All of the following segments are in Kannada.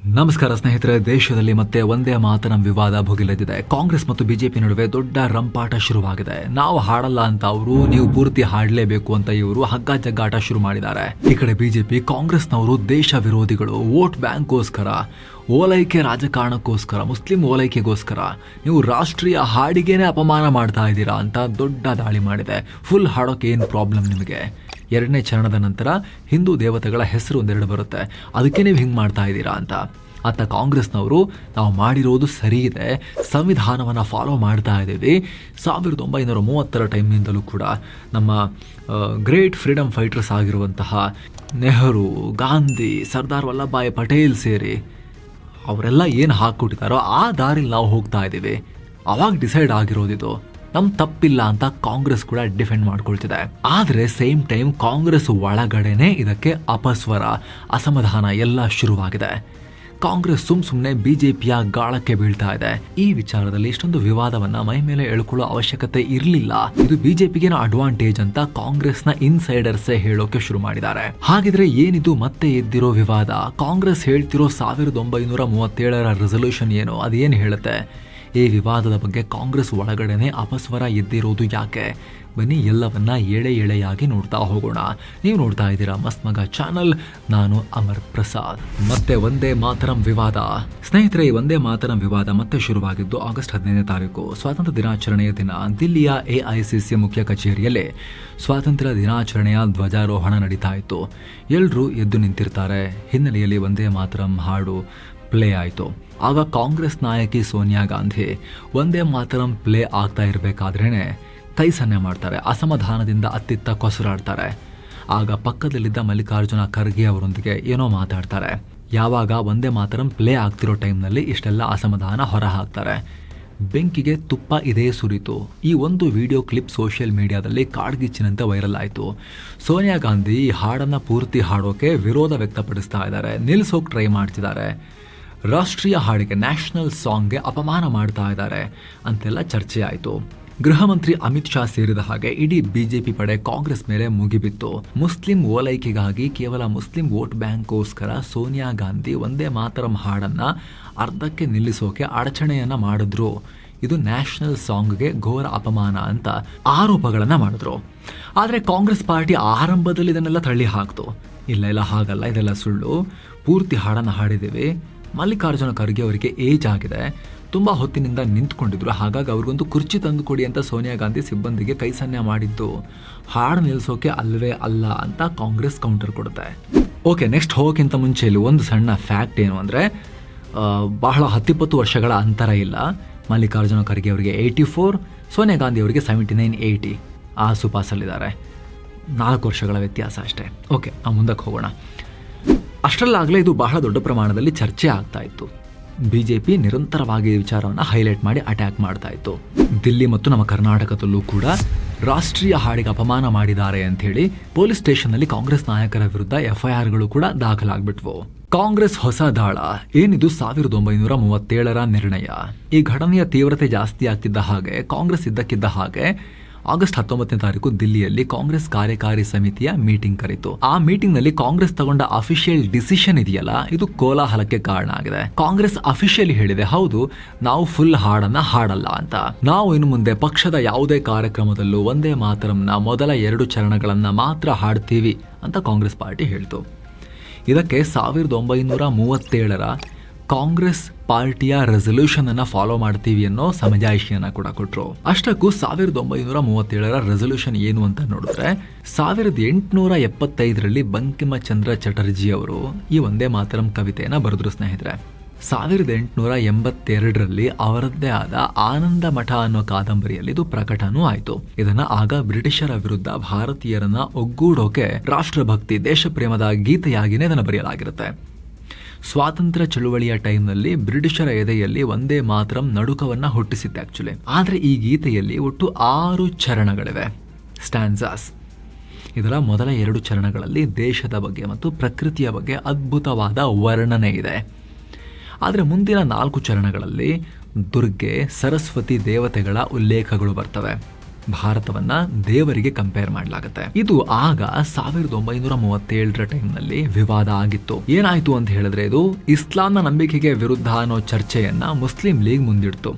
ನಮಸ್ಕಾರ ಸ್ನೇಹಿತರೆ, ದೇಶದಲ್ಲಿ ಮತ್ತೆ ಒಂದೇ ಮಾತರಂ ವಿವಾದ ಭುಗಿಲೆದ್ದಿದೆ. ಕಾಂಗ್ರೆಸ್ ಮತ್ತು ಬಿಜೆಪಿ ನಡುವೆ ದೊಡ್ಡ ರಂಪಾಟ ಶುರುವಾಗಿದೆ. ನಾವು ಹಾಡಲ್ಲ ಅಂತ ಅವರು, ನೀವು ಪೂರ್ತಿ ಹಾಡಲೇಬೇಕು ಅಂತ ಇವರು ಹಗ್ಗ ಜಗ್ಗಾಟ ಶುರು ಮಾಡಿದ್ದಾರೆ. ಈ ಕಡೆ ಬಿಜೆಪಿ ಕಾಂಗ್ರೆಸ್ನವರು ದೇಶ ವಿರೋಧಿಗಳು, ವೋಟ್ ಬ್ಯಾಂಕ್ಗೋಸ್ಕರ, ಓಲೈಕೆ ರಾಜಕಾರಣಕ್ಕೋಸ್ಕರ, ಮುಸ್ಲಿಂ ಓಲೈಕೆಗೋಸ್ಕರ ನೀವು ರಾಷ್ಟ್ರೀಯ ಹಾಡಿಗೆನೇ ಅಪಮಾನ ಮಾಡ್ತಾ ಇದ್ದೀರಾ ಅಂತ ದೊಡ್ಡ ದಾಳಿ ಮಾಡಿದೆ. ಫುಲ್ ಹಾಡೋಕೆ ಏನು ಪ್ರಾಬ್ಲಮ್ ನಿಮಗೆ? ಎರಡನೇ ಚರಣದ ನಂತರ ಹಿಂದೂ ದೇವತೆಗಳ ಹೆಸರು ಒಂದೆರಡು ಬರುತ್ತೆ, ಅದಕ್ಕೆ ನೀವು ಹಿಂಗೆ ಮಾಡ್ತಾ ಇದ್ದೀರಾ ಅಂತ. ಆತ ಕಾಂಗ್ರೆಸ್ನವರು, ನಾವು ಮಾಡಿರೋದು ಸರಿ ಇದೆ, ಸಂವಿಧಾನವನ್ನು ಫಾಲೋ ಮಾಡ್ತಾ ಇದ್ದೀವಿ. 1930 ಟೈಮ್ನಿಂದಲೂ ಕೂಡ ನಮ್ಮ ಗ್ರೇಟ್ ಫ್ರೀಡಮ್ ಫೈಟರ್ಸ್ ಆಗಿರುವಂತಹ ನೆಹರು, ಗಾಂಧಿ, ಸರ್ದಾರ್ ವಲ್ಲಭಭಾಯ್ ಪಟೇಲ್ ಸೇರಿ ಅವರೆಲ್ಲ ಏನು ಹಾಕ್ಕೊಟ್ಟಿದ್ದಾರೋ ಆ ದಾರಿಲಿ ನಾವು ಹೋಗ್ತಾ ಇದ್ದೀವಿ. ಅವಾಗ ಡಿಸೈಡ್ ಆಗಿರೋದಿದು, ನಮ್ಮ ತಪ್ಪಿಲ್ಲ ಅಂತ ಕಾಂಗ್ರೆಸ್ ಕೂಡ ಡಿಫೆಂಡ್ ಮಾಡ್ಕೊಳ್ತಿದೆ. ಆದರೆ ಸೇಮ್ ಟೈಮ್ ಕಾಂಗ್ರೆಸ್ ಒಳಗಡೆನೆ ಇದಕ್ಕೆ ಅಪಸ್ವರ, ಅಸಮಾಧಾನ ಎಲ್ಲ ಶುರುವಾಗಿದೆ. ಕಾಂಗ್ರೆಸ್ ಸುಮ್ಮನೆ ಬಿಜೆಪಿಯ ಗಾಳಕ್ಕೆ ಬೀಳ್ತಾ ಇದೆ. ಈ ವಿಚಾರದಲ್ಲಿ ಇಷ್ಟೊಂದು ವಿವಾದವನ್ನ ಮೈ ಮೇಲೆ ಎಳ್ಕೊಳ್ಳೋ ಅವಶ್ಯಕತೆ ಇರಲಿಲ್ಲ. ಇದು ಬಿಜೆಪಿಗೇನೋ ಅಡ್ವಾಂಟೇಜ್ ಅಂತ ಕಾಂಗ್ರೆಸ್ನ ಇನ್ಸೈಡರ್ಸೇ ಹೇಳೋಕೆ ಶುರು ಮಾಡಿದ್ದಾರೆ. ಹಾಗಿದ್ರೆ ಏನಿದು ಮತ್ತೆ ಎದ್ದಿರೋ ವಿವಾದ? ಕಾಂಗ್ರೆಸ್ ಹೇಳ್ತಿರೋ 1937 ರೆಸಲ್ಯೂಷನ್ ಏನು, ಅದೇನು ಹೇಳುತ್ತೆ? ಈ ವಿವಾದದ ಬಗ್ಗೆ ಕಾಂಗ್ರೆಸ್ ಒಳಗಡೆನೆ ಅಪಸ್ವರ ಎದ್ದಿರೋದು ಯಾಕೆ? ಬನ್ನಿ ಎಲ್ಲವನ್ನ ಎಳೆಯಾಗಿ ನೋಡ್ತಾ ಹೋಗೋಣ. ನೀವು ನೋಡ್ತಾ ಇದ್ದೀರಾ ಮಸ್ತ್ ಮಗ ಚಾನಲ್, ನಾನು ಅಮರ್ ಪ್ರಸಾದ್. ಮತ್ತೆ ಒಂದೇ ಮಾತರಂ ವಿವಾದ. ಸ್ನೇಹಿತರೆ, ಈ ಒಂದೇ ಮಾತರಂ ವಿವಾದ ಮತ್ತೆ ಶುರುವಾಗಿದ್ದು ಆಗಸ್ಟ್ 15ನೇ ತಾರೀಕು ಸ್ವಾತಂತ್ರ್ಯ ದಿನಾಚರಣೆಯ ದಿನ ದಿಲ್ಲಿಯ ಎಐಸಿಸಿ ಮುಖ್ಯ ಕಚೇರಿಯಲ್ಲಿ ಸ್ವಾತಂತ್ರ್ಯ ದಿನಾಚರಣೆಯ ಧ್ವಜಾರೋಹಣ ನಡೀತಾ ಇತ್ತು. ಎಲ್ಲರೂ ಎದ್ದು ನಿಂತಿರ್ತಾರೆ. ಹಿನ್ನೆಲೆಯಲ್ಲಿ ಒಂದೇ ಮಾತರಂ ಹಾಡು ಪ್ಲೇ ಆಯಿತು. ಆಗ ಕಾಂಗ್ರೆಸ್ ನಾಯಕಿ ಸೋನಿಯಾ ಗಾಂಧಿ ಒಂದೇ ಮಾತರಂ ಪ್ಲೇ ಆಗ್ತಾ ಇರಬೇಕಾದ್ರೇನೆ ಕೈ ಸನ್ನೆ ಮಾಡ್ತಾರೆ, ಅಸಮಾಧಾನದಿಂದ ಅತ್ತಿತ್ತ ಕೊಸರಾಡ್ತಾರೆ. ಆಗ ಪಕ್ಕದಲ್ಲಿದ್ದ ಮಲ್ಲಿಕಾರ್ಜುನ ಖರ್ಗೆ ಅವರೊಂದಿಗೆ ಏನೋ ಮಾತಾಡ್ತಾರೆ. ಯಾವಾಗ ಒಂದೇ ಮಾತರಂ ಪ್ಲೇ ಆಗ್ತಿರೋ ಟೈಮ್ನಲ್ಲಿ ಇಷ್ಟೆಲ್ಲ ಅಸಮಾಧಾನ ಹೊರ ಹಾಕ್ತಾರೆ. ಬೆಂಕಿಗೆ ತುಪ್ಪ ಇದೇ ಸುರಿತು. ಈ ಒಂದು ವಿಡಿಯೋ ಕ್ಲಿಪ್ ಸೋಷಿಯಲ್ ಮೀಡಿಯಾದಲ್ಲಿ ಕಾಡ್ಗಿಚ್ಚಿನಂತೆ ವೈರಲ್ ಆಯಿತು. ಸೋನಿಯಾ ಗಾಂಧಿ ಈ ಹಾಡನ್ನು ಪೂರ್ತಿ ಹಾಡೋಕೆ ವಿರೋಧ ವ್ಯಕ್ತಪಡಿಸ್ತಾ ಇದ್ದಾರೆ, ನಿಲ್ಲಿಸೋಕೆ ಟ್ರೈ ಮಾಡ್ತಿದ್ದಾರೆ. ರಾಷ್ಟ್ರೀಯ ಹಾಡಿಗೆ, ನ್ಯಾಷನಲ್ ಸಾಂಗ್ಗೆ ಅಪಮಾನ ಮಾಡ್ತಾ ಇದ್ದಾರೆ ಅಂತೆಲ್ಲ ಚರ್ಚೆ ಆಯಿತು. ಗೃಹ ಮಂತ್ರಿ ಅಮಿತ್ ಶಾ ಸೇರಿದ ಹಾಗೆ ಇಡೀ ಬಿಜೆಪಿ ಪಡೆ ಕಾಂಗ್ರೆಸ್ ಮೇಲೆ ಮುಗಿಬಿತ್ತು. ಮುಸ್ಲಿಂ ಓಲೈಕೆಗಾಗಿ, ಕೇವಲ ಮುಸ್ಲಿಂ ವೋಟ್ ಬ್ಯಾಂಕ್ಗೋಸ್ಕರ ಸೋನಿಯಾ ಗಾಂಧಿ ಒಂದೇ ಮಾತರಂ ಹಾಡನ್ನ ಅರ್ಧಕ್ಕೆ ನಿಲ್ಲಿಸೋಕೆ ಅಡಚಣೆಯನ್ನ ಮಾಡಿದ್ರು. ಇದು ನ್ಯಾಷನಲ್ ಸಾಂಗ್ಗೆ ಘೋರ ಅಪಮಾನ ಅಂತ ಆರೋಪಗಳನ್ನ ಮಾಡಿದ್ರು. ಆದರೆ ಕಾಂಗ್ರೆಸ್ ಪಾರ್ಟಿ ಆರಂಭದಲ್ಲಿ ಇದನ್ನೆಲ್ಲ ತಳ್ಳಿ ಹಾಕ್ತು. ಇಲ್ಲ ಹಾಗಲ್ಲ, ಇದೆಲ್ಲ ಸುಳ್ಳು, ಪೂರ್ತಿ ಹಾಡನ್ನ ಹಾಡಿದ್ದೀವಿ. ಮಲ್ಲಿಕಾರ್ಜುನ ಖರ್ಗೆ ಅವರಿಗೆ ಏಜ್ ಆಗಿದೆ, ತುಂಬ ಹೊತ್ತಿನಿಂದ ನಿಂತ್ಕೊಂಡಿದ್ರು, ಹಾಗಾಗಿ ಅವ್ರಿಗೊಂದು ಕುರ್ಚಿ ತಂದು ಕೊಡಿ ಅಂತ ಸೋನಿಯಾ ಗಾಂಧಿ ಸಿಬ್ಬಂದಿಗೆ ಕೈ ಸನ್ನೆ ಮಾಡಿದ್ದು ಹಾಡು ನಿಲ್ಲಿಸೋಕೆ ಅಲ್ವೇ ಅಲ್ಲ ಅಂತ ಕಾಂಗ್ರೆಸ್ ಕೌಂಟರ್ ಕೊಡುತ್ತೆ. ಓಕೆ, ನೆಕ್ಸ್ಟ್ ಹೋಗೋಕ್ಕಿಂತ ಮುಂಚೆ ಇಲ್ಲಿ ಒಂದು ಸಣ್ಣ ಫ್ಯಾಕ್ಟ್ ಏನು ಅಂದರೆ, ಬಹಳ 10-20 ವರ್ಷಗಳ ಅಂತರ ಇಲ್ಲ. ಮಲ್ಲಿಕಾರ್ಜುನ ಖರ್ಗೆ ಅವರಿಗೆ 84, ಸೋನಿಯಾ ಗಾಂಧಿ ಅವರಿಗೆ 79-80 ಆಸುಪಾಸಲ್ಲಿದ್ದಾರೆ. 4 ವರ್ಷಗಳ ವ್ಯತ್ಯಾಸ ಅಷ್ಟೇ. ಓಕೆ, ನಾವು ಮುಂದಕ್ಕೆ ಹೋಗೋಣ. ಅಷ್ಟರಲ್ಲಾಗಲೇ ಇದು ಬಹಳ ದೊಡ್ಡ ಪ್ರಮಾಣದಲ್ಲಿ ಚರ್ಚೆ ಆಗ್ತಾ ಇತ್ತು. ಬಿಜೆಪಿ ನಿರಂತರವಾಗಿ ಈ ವಿಚಾರವನ್ನು ಹೈಲೈಟ್ ಮಾಡಿ ಅಟ್ಯಾಕ್ ಮಾಡ್ತಾ ಇತ್ತು. ದಿಲ್ಲಿ ಮತ್ತು ನಮ್ಮ ಕರ್ನಾಟಕದಲ್ಲೂ ಕೂಡ ರಾಷ್ಟ್ರೀಯ ಹಾಡಿಗೆ ಅಪಮಾನ ಮಾಡಿದ್ದಾರೆ ಅಂತ ಹೇಳಿ ಪೊಲೀಸ್ ಸ್ಟೇಷನ್ನಲ್ಲಿ ಕಾಂಗ್ರೆಸ್ ನಾಯಕರ ವಿರುದ್ಧ FIRಗಳು ಕೂಡ ದಾಖಲಾಗ್ಬಿಟ್ವು. ಕಾಂಗ್ರೆಸ್ ಹೊಸ ದಾಳ. ಏನಿದು 1937 ನಿರ್ಣಯ. ಈ ಘಟನೆಯ ತೀವ್ರತೆ ಜಾಸ್ತಿ ಆಗ್ತಿದ್ದ ಹಾಗೆ ಕಾಂಗ್ರೆಸ್ ಇದ್ದಕ್ಕಿದ್ದ ಹಾಗೆ ಆಗಸ್ಟ್ 19ನೇ ತಾರೀಕು ದಿಲ್ಲಿಯಲ್ಲಿ ಕಾಂಗ್ರೆಸ್ ಕಾರ್ಯಕಾರಿ ಸಮಿತಿಯ ಮೀಟಿಂಗ್ ಕರೆಯಿತು. ಆ ಮೀಟಿಂಗ್ ನಲ್ಲಿ ಕಾಂಗ್ರೆಸ್ ತಗೊಂಡ ಅಫಿಷಿಯಲ್ ಡಿಸಿಷನ್ ಇದೆಯಲ್ಲ, ಇದು ಕೋಲಾಹಲಕ್ಕೆ ಕಾರಣ ಆಗಿದೆ. ಕಾಂಗ್ರೆಸ್ ಅಫಿಷಿಯಲಿ ಹೇಳಿದೆ, ಹೌದು, ನಾವು ಫುಲ್ ಹಾಡನ್ನ ಹಾಡಲ್ಲ ಅಂತ. ನಾವು ಇನ್ನು ಮುಂದೆ ಪಕ್ಷದ ಯಾವುದೇ ಕಾರ್ಯಕ್ರಮದಲ್ಲೂ ಒಂದೇ ಮಾತರಂನ ಮೊದಲ 2 ಚರಣಗಳನ್ನ ಮಾತ್ರ ಹಾಡ್ತೀವಿ ಅಂತ ಕಾಂಗ್ರೆಸ್ ಪಾರ್ಟಿ ಹೇಳ್ತು. ಇದಕ್ಕೆ 1937 ಕಾಂಗ್ರೆಸ್ ಪಾರ್ಟಿಯ ರೆಸಲ್ಯೂಷನ್ ಅನ್ನ ಫಾಲೋ ಮಾಡ್ತೀವಿ ಅನ್ನೋ ಸಮಜಾಯಿಷಿಯನ್ನ ಕೂಡ ಕೊಟ್ರು. ಅಷ್ಟಕ್ಕೂ 1937 ರೆಸಲ್ಯೂಷನ್ ಏನು ಅಂತ ನೋಡಿದ್ರೆ, 1875 ಬಂಕಿಮಚಂದ್ರ ಚಟರ್ಜಿ ಅವರು ಈ ಒಂದೇ ಮಾತರಂ ಕವಿತೆಯನ್ನ ಬರೆದ್ರು. ಸ್ನೇಹಿತರೆ, 1882 ಅವರದ್ದೇ ಆದ ಆನಂದ ಮಠ ಅನ್ನೋ ಕಾದಂಬರಿಯಲ್ಲಿ ಇದು ಪ್ರಕಟನೂ ಆಯಿತು. ಇದನ್ನ ಆಗ ಬ್ರಿಟಿಷರ ವಿರುದ್ಧ ಭಾರತೀಯರನ್ನ ಒಗ್ಗೂಡೋಕೆ ರಾಷ್ಟ್ರಭಕ್ತಿ, ದೇಶಪ್ರೇಮದ ಗೀತೆಯಾಗಿನೇ ಇದನ್ನು ಬರೆಯಲಾಗಿರುತ್ತೆ. ಸ್ವಾತಂತ್ರ್ಯ ಚಳುವಳಿಯ ಟೈಮ್ನಲ್ಲಿ ಬ್ರಿಟಿಷರ ಎದೆಯಲ್ಲಿ ಒಂದೇ ಮಾತರಂ ನಡುಕವನ್ನ ಹುಟ್ಟಿಸಿತ್ತೆ ಆಕ್ಚುಲಿ. ಆದರೆ ಈ ಗೀತೆಯಲ್ಲಿ ಒಟ್ಟು 6 ಚರಣಗಳಿವೆ, ಸ್ಟ್ಯಾನ್ಸಾಸ್. ಇದರ ಮೊದಲ 2 ಚರಣಗಳಲ್ಲಿ ದೇಶದ ಬಗ್ಗೆ ಮತ್ತು ಪ್ರಕೃತಿಯ ಬಗ್ಗೆ ಅದ್ಭುತವಾದ ವರ್ಣನೆ ಇದೆ. ಆದರೆ ಮುಂದಿನ 4 ಚರಣಗಳಲ್ಲಿ ದುರ್ಗೆ, ಸರಸ್ವತಿ ದೇವತೆಗಳ ಉಲ್ಲೇಖಗಳು ಬರ್ತವೆ. ಭಾರತವನ್ನ ದೇವರಿಗೆ ಕಂಪೇರ್ ಮಾಡಲಾಗುತ್ತೆ. ಇದು ಆಗ 1937 ಟೈಮ್ನಲ್ಲಿ ವಿವಾದ ಆಗಿತ್ತು. ಏನಾಯ್ತು ಅಂತ ಹೇಳಿದ್ರೆ, ಇದು ಇಸ್ಲಾಂನ ನಂಬಿಕೆಗೆ ವಿರುದ್ಧ ಅನ್ನೋ ಚರ್ಚೆಯನ್ನ ಮುಸ್ಲಿಂ ಲೀಗ್ ಮುಂದಿಡ್ತು.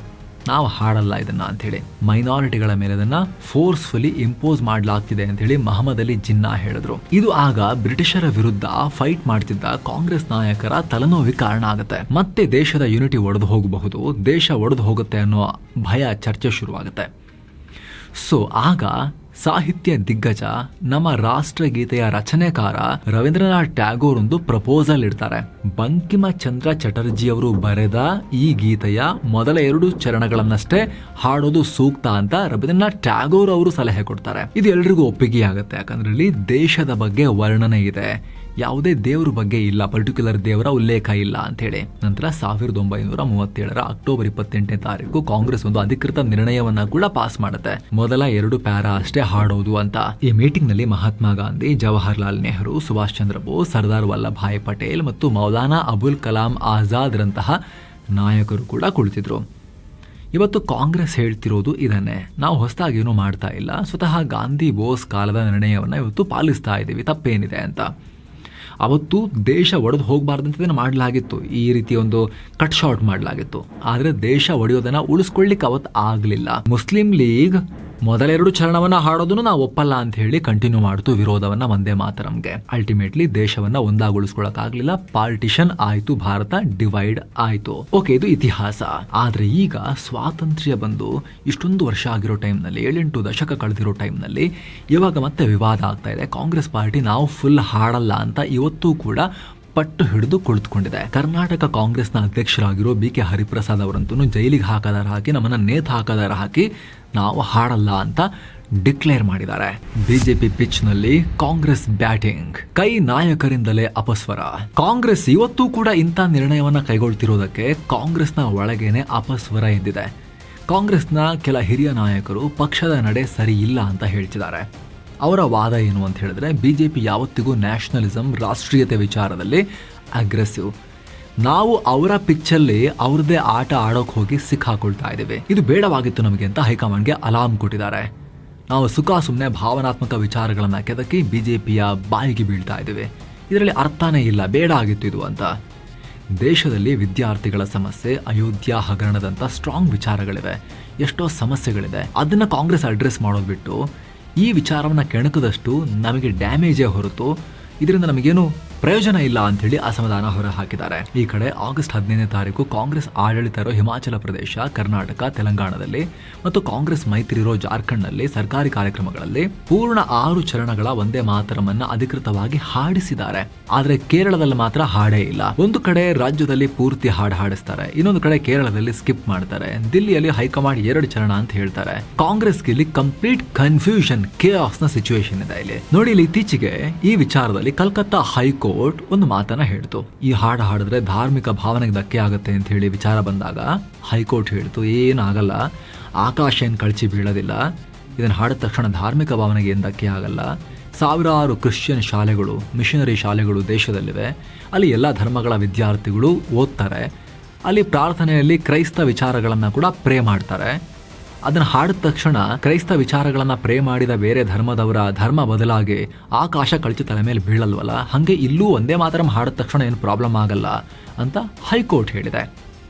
ನಾವು ಹಾಡಲ್ಲ ಇದನ್ನ ಅಂತ ಹೇಳಿ, ಮೈನಾರಿಟಿಗಳ ಮೇಲೆ ಇದನ್ನ ಫೋರ್ಸ್ಫುಲಿ ಇಂಪೋಸ್ ಮಾಡಲಾಗ್ತಿದೆ ಅಂತ ಹೇಳಿ ಮಹಮ್ಮದ್ ಅಲಿ ಜಿನ್ನಾ ಹೇಳಿದ್ರು. ಇದು ಆಗ ಬ್ರಿಟಿಷರ ವಿರುದ್ಧ ಫೈಟ್ ಮಾಡ್ತಿದ್ದ ಕಾಂಗ್ರೆಸ್ ನಾಯಕರ ತಲೆನೋವಿಗೆ ಕಾರಣ ಆಗುತ್ತೆ. ಮತ್ತೆ ದೇಶದ ಯೂನಿಟಿ ಒಡೆದು ಹೋಗಬಹುದು, ದೇಶ ಒಡೆದು ಹೋಗುತ್ತೆ ಅನ್ನೋ ಭಯ ಚರ್ಚೆ ಶುರುವಾಗುತ್ತೆ. ಸೊ ಆಗ ಸಾಹಿತ್ಯ ದಿಗ್ಗಜ, ನಮ್ಮ ರಾಷ್ಟ್ರಗೀತೆಯ ರಚನೆಕಾರ ರವೀಂದ್ರನಾಥ್ ಟ್ಯಾಗೋರ್ ಒಂದು ಪ್ರಪೋಸಲ್ ಇಡ್ತಾರೆ. ಬಂಕಿಮ ಚಂದ್ರ ಚಟರ್ಜಿ ಅವರು ಬರೆದ ಈ ಗೀತೆಯ ಮೊದಲ 2 ಚರಣಗಳನ್ನಷ್ಟೇ ಹಾಡೋದು ಸೂಕ್ತ ಅಂತ ರವೀಂದ್ರನಾಥ್ ಟ್ಯಾಗೋರ್ ಅವರು ಸಲಹೆ ಕೊಡ್ತಾರೆ. ಇದು ಎಲ್ರಿಗೂ ಒಪ್ಪಿಗೆ ಆಗುತ್ತೆ, ಯಾಕಂದ್ರೆ ಇಲ್ಲಿ ದೇಶದ ಬಗ್ಗೆ ವರ್ಣನೆ ಇದೆ, ಯಾವುದೇ ದೇವರ ಬಗ್ಗೆ ಇಲ್ಲ, ಪರ್ಟಿಕ್ಯುಲರ್ ದೇವರ ಉಲ್ಲೇಖ ಇಲ್ಲ ಅಂತ ಹೇಳಿ. ನಂತರ 1937 ಅಕ್ಟೋಬರ್ 28ನೇ ತಾರೀಕು ಕಾಂಗ್ರೆಸ್ ಒಂದು ಅಧಿಕೃತ ನಿರ್ಣಯವನ್ನ ಕೂಡ ಪಾಸ್ ಮಾಡುತ್ತೆ, ಮೊದಲ 2 ಪ್ಯಾರಾ ಅಷ್ಟೇ ಹಾಡೋದು ಅಂತ. ಈ ಮೀಟಿಂಗ್ ನಲ್ಲಿ ಮಹಾತ್ಮ ಗಾಂಧಿ, ಜವಾಹರ್ಲಾಲ್ ನೆಹರು, ಸುಭಾಷ್ ಚಂದ್ರ ಬೋಸ್, ಸರ್ದಾರ್ ವಲ್ಲಭಾಯ್ ಪಟೇಲ್ ಮತ್ತು ಮೌಲಾನಾ ಅಬುಲ್ ಕಲಾಂ ಆಜಾದ್ ರಂತಹ ನಾಯಕರು ಕೂಡ ಕುಳಿತಿದ್ರು. ಇವತ್ತು ಕಾಂಗ್ರೆಸ್ ಹೇಳ್ತಿರೋದು ಇದನ್ನೇ, ನಾವು ಹೊಸದಾಗಿ ಏನೂ ಮಾಡ್ತಾ ಇಲ್ಲ, ಸ್ವತಃ ಗಾಂಧಿ ಬೋಸ್ ಕಾಲದ ನಿರ್ಣಯವನ್ನ ಇವತ್ತು ಪಾಲಿಸ್ತಾ ಇದ್ದೀವಿ, ತಪ್ಪೇನಿದೆ ಅಂತ. ಅವತ್ತು ದೇಶ ಒಡೆದು ಹೋಗಬಾರ್ದಂತ ಮಾಡಲಾಗಿತ್ತು, ಈ ರೀತಿ ಒಂದು ಕಟ್ ಶಾರ್ಟ್ ಮಾಡಲಾಗಿತ್ತು. ಆದರೆ ದೇಶ ಒಡೆಯೋದನ್ನ ಉಳಿಸ್ಕೊಳ್ಳಿಕ್ಕೆ ಅವತ್ತು ಆಗಲಿಲ್ಲ. ಮುಸ್ಲಿಂ ಲೀಗ್ ಮೊದಲ 2 ಚರಣವನ್ನ ಹಾಡೋದನ್ನು ನಾವು ಒಪ್ಪಲ್ಲ ಅಂತ ಹೇಳಿ ಕಂಟಿನ್ಯೂ ಮಾಡ್ತು ವಿರೋಧವನ್ನ ವಂದೇ ಮಾತರಂಗೆ. ಅಲ್ಟಿಮೇಟ್ಲಿ ದೇಶವನ್ನ ಒಂದಾಗೊಳಿಸ್ಕೊಳ್ಳೋಕ್ಕಾಗ್ಲಿಲ್ಲ, ಪಾರ್ಟಿಷನ್ ಆಯ್ತು, ಭಾರತ ಡಿವೈಡ್ ಆಯ್ತು. ಓಕೆ, ಇದು ಇತಿಹಾಸ. ಆದ್ರೆ ಈಗ ಸ್ವಾತಂತ್ರ್ಯ ಬಂದು ಇಷ್ಟೊಂದು ವರ್ಷ ಆಗಿರೋ ಟೈಮ್ನಲ್ಲಿ, 7-8 ದಶಕ ಕಳೆದಿರೋ ಟೈಮ್ನಲ್ಲಿ ಇವಾಗ ಮತ್ತೆ ವಿವಾದ ಆಗ್ತಾ ಇದೆ. ಕಾಂಗ್ರೆಸ್ ಪಾರ್ಟಿ ನಾವು ಫುಲ್ ಹಾಡಲ್ಲ ಅಂತ ಇವತ್ತು ಕೂಡ ಪಟ್ಟು ಹಿಡಿದು ಕುಳಿತುಕೊಂಡಿದೆ. ಕರ್ನಾಟಕ ಕಾಂಗ್ರೆಸ್ನ ಅಧ್ಯಕ್ಷರಾಗಿರೋ BK ಹರಿಪ್ರಸಾದ್ ಅವರಂತೂ ಜೈಲಿಗೆ ಹಾಕದಾರ ಹಾಕಿ, ನಮ್ಮನ್ನ ನೇತು ಹಾಕದಾರ ಹಾಕಿ ನಾವು ಹಾಡಲ್ಲ ಅಂತ ಡಿಕ್ಲೇರ್ ಮಾಡಿದ್ದಾರೆ. ಬಿಜೆಪಿ ಪಿಚ್ ನಲ್ಲಿ ಕಾಂಗ್ರೆಸ್ ಬ್ಯಾಟಿಂಗ್, ಕೈ ನಾಯಕರಿಂದಲೇ ಅಪಸ್ವರ. ಕಾಂಗ್ರೆಸ್ ಇವತ್ತು ಕೂಡ ಇಂಥ ನಿರ್ಣಯವನ್ನ ಕೈಗೊಳ್ತಿರೋದಕ್ಕೆ ಕಾಂಗ್ರೆಸ್ನ ಒಳಗೇನೆ ಅಪಸ್ವರ ಎದ್ದಿದೆ. ಕಾಂಗ್ರೆಸ್ನ ಕೆಲ ಹಿರಿಯ ನಾಯಕರು ಪಕ್ಷದ ನಡೆ ಸರಿ ಇಲ್ಲ ಅಂತ ಹೇಳ್ತಿದ್ದಾರೆ. ಅವರ ವಾದ ಏನು ಅಂತ ಹೇಳಿದ್ರೆ, ಬಿಜೆಪಿ ಯಾವತ್ತಿಗೂ ನ್ಯಾಷನಲಿಸಂ, ರಾಷ್ಟ್ರೀಯತೆ ವಿಚಾರದಲ್ಲಿ ಅಗ್ರೆಸಿವ್. ನಾವು ಅವರ ಪಿಚ್ಚಲ್ಲಿ ಅವ್ರದ್ದೇ ಆಟ ಆಡೋಕೆ ಹೋಗಿ ಸಿಕ್ಕಾಕೊಳ್ತಾ ಇದ್ದೀವಿ. ಇದು ಬೇಡವಾಗಿತ್ತು ನಮಗೆ ಅಂತ ಹೈಕಮಾಂಡ್ಗೆ ಅಲಾರ್ಮ್ ಕೊಟ್ಟಿದ್ದಾರೆ. ನಾವು ಸುಮ್ಮನೆ ಭಾವನಾತ್ಮಕ ವಿಚಾರಗಳನ್ನ ಕೆದಕಿ ಬಿಜೆಪಿಯ ಬಾಯಿಗೆ ಬೀಳ್ತಾ ಇದ್ದೀವಿ. ಇದರಲ್ಲಿ ಅರ್ಥನೇ ಇಲ್ಲ, ಬೇಡ ಆಗಿತ್ತು ಇದು ಅಂತ. ದೇಶದಲ್ಲಿ ವಿದ್ಯಾರ್ಥಿಗಳ ಸಮಸ್ಯೆ, ಅಯೋಧ್ಯ ಹಗರಣದಂತ ಸ್ಟ್ರಾಂಗ್ ವಿಚಾರಗಳಿವೆ, ಎಷ್ಟೋ ಸಮಸ್ಯೆಗಳಿದೆ. ಅದನ್ನ ಕಾಂಗ್ರೆಸ್ ಅಡ್ರೆಸ್ ಮಾಡೋದು ಬಿಟ್ಟು ಈ ವಿಚಾರವನ್ನ ಕೆಣಕದಷ್ಟು ನಮಗೆ ಡ್ಯಾಮೇಜೇ ಹೊರತು ಇದರಿಂದ ನಮಗೇನು ಪ್ರಯೋಜನ ಇಲ್ಲ ಅಂತ ಹೇಳಿ ಅಸಮಾಧಾನ ಹೊರ ಹಾಕಿದ್ದಾರೆ. ಈ ಕಡೆ ಆಗಸ್ಟ್ 15ನೇ ತಾರೀಕು ಕಾಂಗ್ರೆಸ್ ಆಡಳಿತ ಇರೋ ಹಿಮಾಚಲ ಪ್ರದೇಶ, ಕರ್ನಾಟಕ, ತೆಲಂಗಾಣದಲ್ಲಿ ಮತ್ತು ಕಾಂಗ್ರೆಸ್ ಮೈತ್ರಿ ಇರೋ ಜಾರ್ಖಂಡ್ನಲ್ಲಿ ಸರ್ಕಾರಿ ಕಾರ್ಯಕ್ರಮಗಳಲ್ಲಿ ಪೂರ್ಣ 6 ಚರಣಗಳ ವಂದೇ ಮಾತರಮನ್ನ ಅಧಿಕೃತವಾಗಿ ಹಾಡಿಸಿದ್ದಾರೆ. ಆದ್ರೆ ಕೇರಳದಲ್ಲಿ ಮಾತ್ರ ಹಾಡೇ ಇಲ್ಲ. ಒಂದು ಕಡೆ ರಾಜ್ಯದಲ್ಲಿ ಪೂರ್ತಿ ಹಾಡು ಹಾಡಿಸ್ತಾರೆ, ಇನ್ನೊಂದು ಕಡೆ ಕೇರಳದಲ್ಲಿ ಸ್ಕಿಪ್ ಮಾಡ್ತಾರೆ. ದಿಲ್ಲಿಯಲ್ಲಿ ಹೈಕಮಾಂಡ್ 2 ಚರಣ ಅಂತ ಹೇಳ್ತಾರೆ. ಕಾಂಗ್ರೆಸ್ಗೆ ಇಲ್ಲಿ ಕಂಪ್ಲೀಟ್ ಕನ್ಫ್ಯೂಷನ್, ಕೇಆಸ್ ನ ಸಿಚುವೇಶನ್ ಇದೆ ಇಲ್ಲಿ ನೋಡಿ. ಇಲ್ಲಿ ಇತ್ತೀಚೆಗೆ ಈ ವಿಚಾರದಲ್ಲಿ ಕಲ್ಕತ್ತಾ ಹೈಕೋರ್ಟ್ ಒಂದು ಮಾತನ್ನ ಹೇಳ್ತು. ಈ ಹಾಡು ಹಾಡಿದ್ರೆ ಧಾರ್ಮಿಕ ಭಾವನೆಗೆ ಧಕ್ಕೆ ಆಗುತ್ತೆ ಅಂತ ಹೇಳಿ ವಿಚಾರ ಬಂದಾಗ ಹೈಕೋರ್ಟ್ ಹೇಳ್ತು, ಏನಾಗಲ್ಲ, ಆಕಾಶ ಏನು ಕಳಚಿ ಬೀಳೋದಿಲ್ಲ, ಇದನ್ನು ಹಾಡಿದ ತಕ್ಷಣ ಧಾರ್ಮಿಕ ಭಾವನೆಗೆ ಏನು ಧಕ್ಕೆ ಆಗಲ್ಲ. ಸಾವಿರಾರು ಕ್ರಿಶ್ಚಿಯನ್ ಶಾಲೆಗಳು, ಮಿಷನರಿ ಶಾಲೆಗಳು ದೇಶದಲ್ಲಿವೆ, ಅಲ್ಲಿ ಎಲ್ಲ ಧರ್ಮಗಳ ವಿದ್ಯಾರ್ಥಿಗಳು ಓದ್ತಾರೆ. ಅಲ್ಲಿ ಪ್ರಾರ್ಥನೆಯಲ್ಲಿ ಕ್ರೈಸ್ತ ವಿಚಾರಗಳನ್ನು ಕೂಡ ಪ್ರೇ ಮಾಡ್ತಾರೆ. ಅದನ್ನು ಹಾಡಿದ ತಕ್ಷಣ ಕ್ರೈಸ್ತ ವಿಚಾರಗಳನ್ನ ಪ್ರೇ ಮಾಡಿದ ಬೇರೆ ಧರ್ಮದವರ ಧರ್ಮ ಬದಲಾಗಿ ಆಕಾಶ ಕಳಚಿ ತಲೆ ಮೇಲೆ ಬೀಳಲ್ವಲ್ಲ, ಹಾಗೆ ಇಲ್ಲೂ ಒಂದೇ ಮಾತ್ರ ಹಾಡಿದ ತಕ್ಷಣ ಏನು ಪ್ರಾಬ್ಲಮ್ ಆಗಲ್ಲ ಅಂತ ಹೈಕೋರ್ಟ್ ಹೇಳಿದೆ.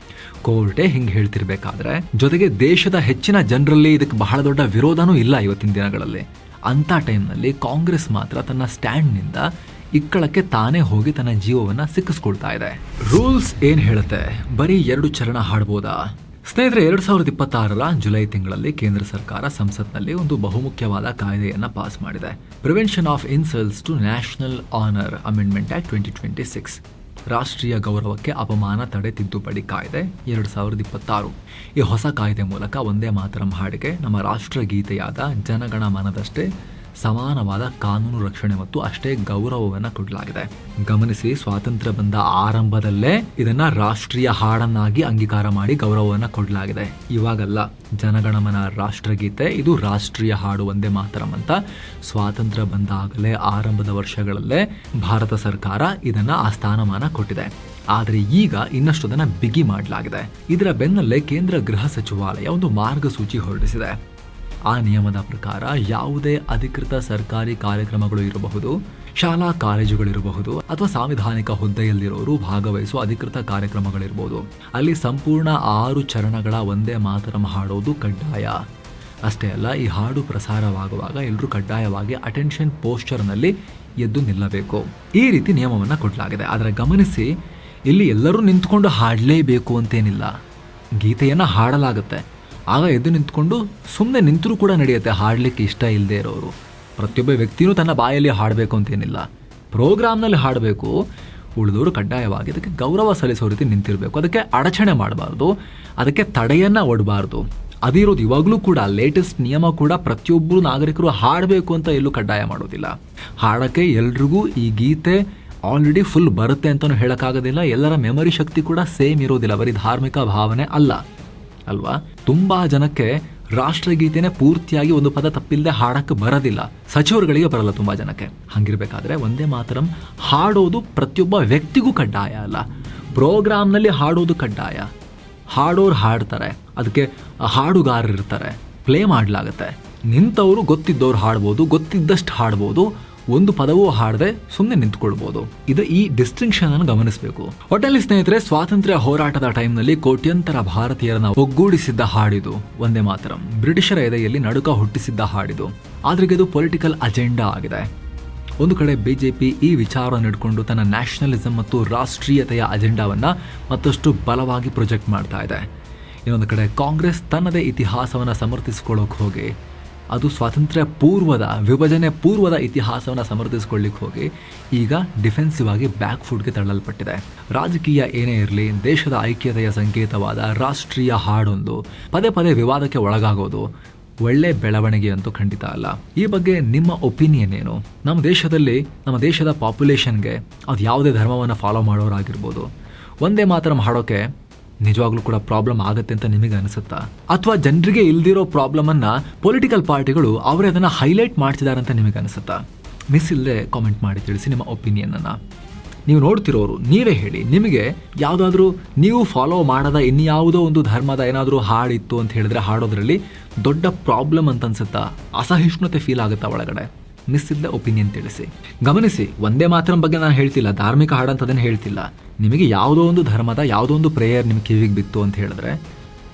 ಕೋರ್ಟೇ ಹಿಂಗೆ ಹೇಳ್ತಿರ್ಬೇಕಾದ್ರೆ ಜೊತೆಗೆ ದೇಶದ ಹೆಚ್ಚಿನ ಜನರಲ್ಲಿ ಇದಕ್ಕೆ ಬಹಳ ದೊಡ್ಡ ವಿರೋಧನೂ ಇಲ್ಲ ಇವತ್ತಿನ ದಿನಗಳಲ್ಲಿ. ಅಂಥ ಟೈಮ್ನಲ್ಲಿ ಕಾಂಗ್ರೆಸ್ ಮಾತ್ರ ತನ್ನ ಸ್ಟ್ಯಾಂಡ್ನಿಂದ ಇಕ್ಕಳಕ್ಕೆ ತಾನೇ ಹೋಗಿ ತನ್ನ ಜೀವವನ್ನ ಸಿಕ್ಕಿಸ್ಕೊಳ್ತಾ ಇದೆ. ರೂಲ್ಸ್ ಏನ್ ಹೇಳುತ್ತೆ, ಬರೀ 2 ಚರಣ ಹಾಡ್ಬೋದಾ? ಸ್ನೇಹಿತರೆ, 2026 ಜುಲೈ ತಿಂಗಳಲ್ಲಿ ಕೇಂದ್ರ ಸರ್ಕಾರ ಸಂಸತ್ನಲ್ಲಿ ಒಂದು ಬಹುಮುಖ್ಯವಾದ ಕಾಯ್ದೆಯನ್ನ ಪಾಸ್ ಮಾಡಿದೆ. Prevention of insults to national honour amendment act 2026, ರಾಷ್ಟ್ರೀಯ ಗೌರವಕ್ಕೆ ಅಪಮಾನ ತಡೆ ತಿದ್ದುಪಡಿ ಕಾಯ್ದೆ 2026. ಈ ಹೊಸ ಕಾಯ್ದೆ ಮೂಲಕ ವಂದೇ ಮಾತರಂ ಹಾಡಿಗೆ ನಮ್ಮ ರಾಷ್ಟ್ರಗೀತೆಯಾದ ಜನಗಣ ಮನದಷ್ಟೇ ಸಮಾನವಾದ ಕಾನೂನು ರಕ್ಷಣೆ ಮತ್ತು ಅಷ್ಟೇ ಗೌರವವನ್ನು ಕೊಡಲಾಗಿದೆ. ಗಮನಿಸಿ, ಸ್ವಾತಂತ್ರ್ಯ ಬಂದ ಆರಂಭದಲ್ಲೇ ಇದನ್ನ ರಾಷ್ಟ್ರೀಯ ಹಾಡನ್ನಾಗಿ ಅಂಗೀಕಾರ ಮಾಡಿ ಗೌರವವನ್ನು ಕೊಡಲಾಗಿದೆ. ಇವಾಗಲ್ಲ, ಜನಗಣಮನ ರಾಷ್ಟ್ರಗೀತೆ ಇದು ರಾಷ್ಟ್ರೀಯ ಹಾಡು ವಂದೇ ಮಾತರಂ ಅಂತ ಸ್ವಾತಂತ್ರ್ಯ ಬಂದಾಗಲೇ ಆರಂಭದ ವರ್ಷಗಳಲ್ಲೇ ಭಾರತ ಸರ್ಕಾರ ಇದನ್ನ ಆ ಸ್ಥಾನಮಾನ ಕೊಟ್ಟಿದೆ. ಆದರೆ ಈಗ ಇನ್ನಷ್ಟು ಅದನ್ನ ಬಿಗಿ ಮಾಡಲಾಗಿದೆ. ಇದರ ಬೆನ್ನಲ್ಲೇ ಕೇಂದ್ರ ಗೃಹ ಸಚಿವಾಲಯ ಒಂದು ಮಾರ್ಗಸೂಚಿ ಹೊರಡಿಸಿದೆ. ಆ ನಿಯಮದ ಪ್ರಕಾರ ಯಾವುದೇ ಅಧಿಕೃತ ಸರ್ಕಾರಿ ಕಾರ್ಯಕ್ರಮಗಳು ಇರಬಹುದು, ಶಾಲಾ ಕಾಲೇಜುಗಳಿರಬಹುದು ಅಥವಾ ಸಾಂವಿಧಾನಿಕ ಹುದ್ದೆಯಲ್ಲಿರೋರು ಭಾಗವಹಿಸುವ ಅಧಿಕೃತ ಕಾರ್ಯಕ್ರಮಗಳಿರ್ಬೋದು, ಅಲ್ಲಿ ಸಂಪೂರ್ಣ 6 ಚರಣಗಳ ವಂದೇ ಮಾತರಂ ಹಾಡೋದು ಕಡ್ಡಾಯ. ಅಷ್ಟೇ ಅಲ್ಲ, ಈ ಹಾಡು ಪ್ರಸಾರವಾಗುವಾಗ ಎಲ್ಲರೂ ಕಡ್ಡಾಯವಾಗಿ ಅಟೆನ್ಷನ್ ಪೋಸ್ಚರ್ನಲ್ಲಿ ಎದ್ದು ನಿಲ್ಲಬೇಕು. ಈ ರೀತಿ ನಿಯಮವನ್ನು ಕೊಡಲಾಗಿದೆ. ಆದರೆ ಗಮನಿಸಿ, ಇಲ್ಲಿ ಎಲ್ಲರೂ ನಿಂತ್ಕೊಂಡು ಹಾಡಲೇಬೇಕು ಅಂತೇನಿಲ್ಲ. ಗೀತೆಯನ್ನು ಹಾಡಲಾಗುತ್ತೆ, ಆಗ ಎದ್ದು ನಿಂತ್ಕೊಂಡು ಸುಮ್ಮನೆ ನಿಂತರೂ ಕೂಡ ನಡೆಯುತ್ತೆ. ಹಾಡಲಿಕ್ಕೆ ಇಷ್ಟ ಇಲ್ಲದೆ ಇರೋರು ಪ್ರತಿಯೊಬ್ಬ ವ್ಯಕ್ತಿಯೂ ತನ್ನ ಬಾಯಲ್ಲಿ ಹಾಡಬೇಕು ಅಂತೇನಿಲ್ಲ. ಪ್ರೋಗ್ರಾಮ್ನಲ್ಲಿ ಹಾಡಬೇಕು, ಉಳಿದವರು ಕಡ್ಡಾಯವಾಗಿ ಅದಕ್ಕೆ ಗೌರವ ಸಲ್ಲಿಸೋ ರೀತಿ ನಿಂತಿರಬೇಕು. ಅದಕ್ಕೆ ಅಡಚಣೆ ಮಾಡಬಾರ್ದು, ಅದಕ್ಕೆ ತಡೆಯನ್ನು ಒಡಬಾರ್ದು. ಅದಿರೋದು ಇವಾಗಲೂ ಕೂಡ ಲೇಟೆಸ್ಟ್ ನಿಯಮ ಕೂಡ ಪ್ರತಿಯೊಬ್ಬರು ನಾಗರಿಕರು ಹಾಡಬೇಕು ಅಂತ ಎಲ್ಲೂ ಕಡ್ಡಾಯ ಮಾಡೋದಿಲ್ಲ. ಹಾಡೋಕ್ಕೆ ಎಲ್ರಿಗೂ ಈ ಗೀತೆ ಆಲ್ರೆಡಿ ಫುಲ್ ಬರುತ್ತೆ ಅಂತಲೂ ಹೇಳೋಕ್ಕಾಗೋದಿಲ್ಲ. ಎಲ್ಲರ ಮೆಮೊರಿ ಶಕ್ತಿ ಕೂಡ ಸೇಮ್ ಇರೋದಿಲ್ಲ, ಬರೀ ಧಾರ್ಮಿಕ ಭಾವನೆ ಅಲ್ವಾ. ತುಂಬ ಜನಕ್ಕೆ ರಾಷ್ಟ್ರಗೀತೆನೇ ಪೂರ್ತಿಯಾಗಿ ಒಂದು ಪದ ತಪ್ಪಿಲ್ಲದೆ ಹಾಡಕ್ಕೆ ಬರೋದಿಲ್ಲ, ಸಚಿವರುಗಳಿಗೆ ಬರಲ್ಲ ತುಂಬ ಜನಕ್ಕೆ. ಹಂಗಿರ್ಬೇಕಾದ್ರೆ ವಂದೇ ಮಾತರಂ ಹಾಡೋದು ಪ್ರತಿಯೊಬ್ಬ ವ್ಯಕ್ತಿಗೂ ಕಡ್ಡಾಯ ಅಲ್ಲ, ಪ್ರೋಗ್ರಾಮ್ನಲ್ಲಿ ಹಾಡೋದು ಕಡ್ಡಾಯ. ಹಾಡೋರು ಹಾಡ್ತಾರೆ, ಅದಕ್ಕೆ ಹಾಡುಗಾರರು ಇರ್ತಾರೆ, ಪ್ಲೇ ಮಾಡಲಾಗತ್ತೆ. ನಿಂತವರು ಗೊತ್ತಿದ್ದವ್ರು ಹಾಡ್ಬೋದು, ಗೊತ್ತಿದ್ದಷ್ಟು ಹಾಡ್ಬೋದು, ಒಂದು ಪದವೂ ಹಾಡದೆ ಸುಮ್ಮನೆ ನಿಂತ್ಕೊಳ್ಬೋದು. ಇದು ಈ ಡಿಸ್ಟಿಂಕ್ಷನ್ ಅನ್ನು ಗಮನಿಸಬೇಕು. ಒಟ್ಟಲ್ಲಿ ಸ್ನೇಹಿತರೆ, ಸ್ವಾತಂತ್ರ್ಯ ಹೋರಾಟದ ಟೈಮ್ನಲ್ಲಿ ಕೋಟ್ಯಂತರ ಭಾರತೀಯರನ್ನ ಒಗ್ಗೂಡಿಸಿದ್ದ ಹಾಡಿದು ವಂದೇ ಮಾತರಂ. ಬ್ರಿಟಿಷರ ಎದೆಯಲ್ಲಿ ನಡುಕ ಹುಟ್ಟಿಸಿದ್ದ ಹಾಡಿದು. ಆದ್ರೆ ಇದು ಪೊಲಿಟಿಕಲ್ ಅಜೆಂಡಾ ಆಗಿದೆ. ಒಂದು ಕಡೆ ಬಿಜೆಪಿ ಈ ವಿಚಾರವನ್ನು ಇಟ್ಕೊಂಡು ತನ್ನ ನ್ಯಾಷನಲಿಸಂ ಮತ್ತು ರಾಷ್ಟ್ರೀಯತೆಯ ಅಜೆಂಡಾವನ್ನ ಮತ್ತಷ್ಟು ಬಲವಾಗಿ ಪ್ರೊಜೆಕ್ಟ್ ಮಾಡ್ತಾ ಇದೆ. ಇನ್ನೊಂದು ಕಡೆ ಕಾಂಗ್ರೆಸ್ ತನ್ನದೇ ಇತಿಹಾಸವನ್ನು ಸಮರ್ಥಿಸಿಕೊಳ್ಳೋಕೆ ಹೋಗಿ, ಅದು ಸ್ವಾತಂತ್ರ್ಯ ಪೂರ್ವದ, ವಿಭಜನೆ ಪೂರ್ವದ ಇತಿಹಾಸವನ್ನು ಸಮರ್ಥಿಸಿಕೊಳ್ಳಿಕ್ಕೆ ಹೋಗಿ ಈಗ ಡಿಫೆನ್ಸಿವ್ ಆಗಿ ಬ್ಯಾಕ್ ಫುಟ್ಗೆ ತಳ್ಳಲ್ಪಟ್ಟಿದೆ. ರಾಜಕೀಯ ಏನೇ ಇರಲಿ, ದೇಶದ ಐಕ್ಯತೆಯ ಸಂಕೇತವಾದ ರಾಷ್ಟ್ರೀಯ ಹಾಡೊಂದು ಪದೇ ಪದೇ ವಿವಾದಕ್ಕೆ ಒಳಗಾಗೋದು ಒಳ್ಳೆ ಬೆಳವಣಿಗೆ ಅಂತೂ ಖಂಡಿತ ಅಲ್ಲ. ಈ ಬಗ್ಗೆ ನಿಮ್ಮ ಒಪಿನಿಯನ್ ಏನು? ನಮ್ಮ ದೇಶದಲ್ಲಿ, ನಮ್ಮ ದೇಶದ ಪಾಪ್ಯುಲೇಷನ್ಗೆ ಅದು ಯಾವುದೇ ಧರ್ಮವನ್ನು ಫಾಲೋ ಮಾಡೋರಾಗಿರ್ಬೋದು, ವಂದೇ ಮಾತರಂ ಹಾಡೋಕೆ ನಿಜವಾಗ್ಲೂ ಕೂಡ ಪ್ರಾಬ್ಲಮ್ ಆಗುತ್ತೆ ಅಂತ ನಿಮಗೆ ಅನಿಸುತ್ತಾ? ಅಥವಾ ಜನರಿಗೆ ಇಲ್ದಿರೋ ಪ್ರಾಬ್ಲಮನ್ನು ಪೊಲಿಟಿಕಲ್ ಪಾರ್ಟಿಗಳು ಅವರೇ ಅದನ್ನು ಹೈಲೈಟ್ ಮಾಡ್ತಿದ್ದಾರೆ ಅಂತ ನಿಮಗೆ ಅನಿಸುತ್ತಾ? ಮಿಸ್ ಇಲ್ಲದೆ ಕಾಮೆಂಟ್ ಮಾಡಿ ತಿಳಿಸಿ ನಿಮ್ಮ ಒಪಿನಿಯನನ್ನು. ನೀವು ನೋಡ್ತಿರೋರು ನೀವೇ ಹೇಳಿ, ನಿಮಗೆ ಯಾವುದಾದ್ರೂ ನೀವು ಫಾಲೋ ಮಾಡದ ಇನ್ಯಾವುದೋ ಒಂದು ಧರ್ಮದ ಏನಾದರೂ ಹಾಡಿತ್ತು ಅಂತ ಹೇಳಿದ್ರೆ ಹಾಡೋದ್ರಲ್ಲಿ ದೊಡ್ಡ ಪ್ರಾಬ್ಲಮ್ ಅಂತ ಅನ್ಸುತ್ತಾ? ಅಸಹಿಷ್ಣುತೆ ಫೀಲ್ ಆಗುತ್ತಾ ಒಳಗಡೆ? ಮಿಸ್ ಇಲ್ಲದೆ ಒಪಿನಿಯನ್ ತಿಳಿಸಿ. ಗಮನಿಸಿ, ವಂದೇ ಮಾತರಂ ಬಗ್ಗೆ ನಾನು ಹೇಳ್ತಿಲ್ಲ, ಧಾರ್ಮಿಕ ಹಾಡಂತದನ್ನು ಹೇಳ್ತಿಲ್ಲ. ನಿಮಗೆ ಯಾವುದೋ ಒಂದು ಧರ್ಮದ ಯಾವುದೋ ಒಂದು ಪ್ರೇಯರ್ ನಿಮ್ಮ ಕಿವಿಗೆ ಬಿತ್ತು ಅಂತ ಹೇಳಿದ್ರೆ,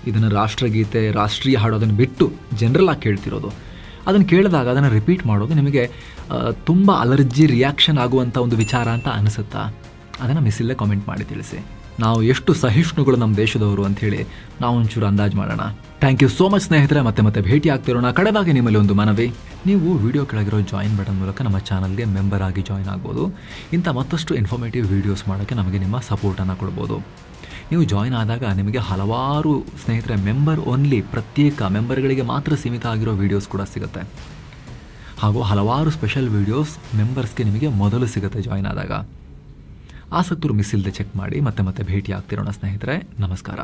ಇದನ್ನು ರಾಷ್ಟ್ರಗೀತೆ, ರಾಷ್ಟ್ರೀಯ ಹಾಡೋದನ್ನು ಬಿಟ್ಟು ಜನರಲ್ ಆಗಿ ಕೇಳ್ತಿರೋದು, ಅದನ್ನು ಕೇಳಿದಾಗ ಅದನ್ನು ರಿಪೀಟ್ ಮಾಡೋದು ನಿಮಗೆ ತುಂಬ ಅಲರ್ಜಿ ರಿಯಾಕ್ಷನ್ ಆಗುವಂಥ ಒಂದು ವಿಚಾರ ಅಂತ ಅನಿಸುತ್ತಾ? ಅದನ್ನು ಮಿಸ್ ಇಲ್ಲದೆ ಕಾಮೆಂಟ್ ಮಾಡಿ ತಿಳಿಸಿ. ನಾವು ಎಷ್ಟು ಸಹಿಷ್ಣುಗಳು ನಮ್ಮ ದೇಶದವರು ಅಂಥೇಳಿ ನಾವು ಒಂಚೂರು ಅಂದಾಜು ಮಾಡೋಣ. ಥ್ಯಾಂಕ್ ಯು ಸೋ ಮಚ್ ಸ್ನೇಹಿತರೆ. ಮತ್ತೆ ಭೇಟಿ ಆಗ್ತಿರೋಣ. ಕಡೆದಾಗಿ ನಿಮ್ಮಲ್ಲಿ ಒಂದು ಮನವಿ, ನೀವು ವಿಡಿಯೋ ಕೆಳಗಿರೋ ಜಾಯಿನ್ ಬಟನ್ ಮೂಲಕ ನಮ್ಮ ಚಾನಲ್ಗೆ ಮೆಂಬರ್ ಆಗಿ ಜಾಯಿನ್ ಆಗ್ಬೋದು. ಇಂಥ ಮತ್ತಷ್ಟು ಇನ್ಫಾರ್ಮೇಟಿವ್ ವೀಡಿಯೋಸ್ ಮಾಡೋಕ್ಕೆ ನಮಗೆ ನಿಮ್ಮ ಸಪೋರ್ಟನ್ನು ಕೊಡ್ಬೋದು. ನೀವು ಜಾಯಿನ್ ಆದಾಗ ನಿಮಗೆ ಹಲವಾರು ಸ್ನೇಹಿತರೆ ಮೆಂಬರ್ ಓನ್ಲಿ, ಪ್ರತ್ಯೇಕ ಮೆಂಬರ್ಗಳಿಗೆ ಮಾತ್ರ ಸೀಮಿತ ಆಗಿರೋ ವೀಡಿಯೋಸ್ ಕೂಡ ಸಿಗುತ್ತೆ. ಹಾಗೂ ಹಲವಾರು ಸ್ಪೆಷಲ್ ವೀಡಿಯೋಸ್ ಮೆಂಬರ್ಸ್ಗೆ ನಿಮಗೆ ಮೊದಲು ಸಿಗುತ್ತೆ ಜಾಯಿನ್ ಆದಾಗ. ಆಸಕ್ತರು ಮಿಸ್ ಇಲ್ಲದೆ ಚೆಕ್ ಮಾಡಿ. ಮತ್ತೆ ಭೇಟಿ ಆಗ್ತಿರೋಣ ಸ್ನೇಹಿತರೆ. ನಮಸ್ಕಾರ.